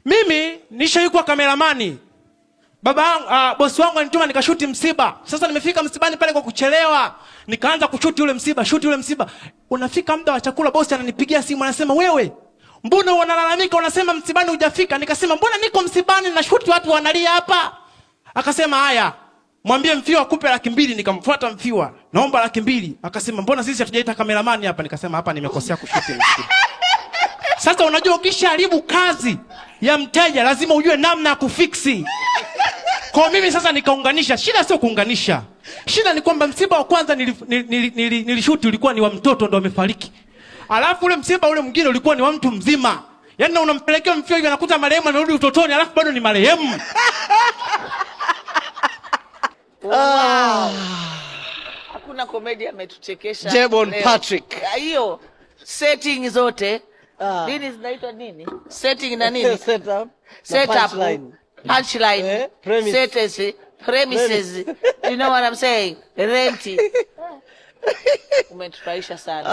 Mimi nishaikuwa kameramani. Bosi wangu anituma nikashuti msiba. Sasa nimefika msibani pale kwa kuchelewa. Nikaanza kushuti ule msiba. Unafika muda wa chakula, bosi ananipigia simu anasema, "Wewe, mbona unalalamika unasema msibani hujafika?" Nikasema, "Mbona niko msibani na shuti watu wanalia hapa?" Akasema, "Haya, mwambie Mfiwa akupe 200,000. Nikamfuata Mfiwa, "Naomba 200,000. Akasema, "Mbona sisi hatujaita kameramani hapa?" Nikasema, "Hapa nimekosea kushuti msiba." Sasa unajua ukishaharibu kazi ya mteja lazima ujue namna ya kufiksi. Kwa mimi sasa nikaunganisha. Shida sio kuunganisha. Shida ni kwamba msiba wa kwanza nilishuti ulikuwa ni wa mtoto ndo amefariki. Alafu ule msiba ule mwingine ulikuwa ni wa mtu mzima. Yaani unampelekea Mfiwa hivi anakuta marehemu amerudi utotoni alafu bado ni marehemu. Hakuna comedy ametuchekesha. Jebon Patrick. Hiyo setting zote. Nini zinaitwa nini? Setting na nini? Setup. Punchline. Premises. You know what I'm saying? Renti. Umetufurahisha sana.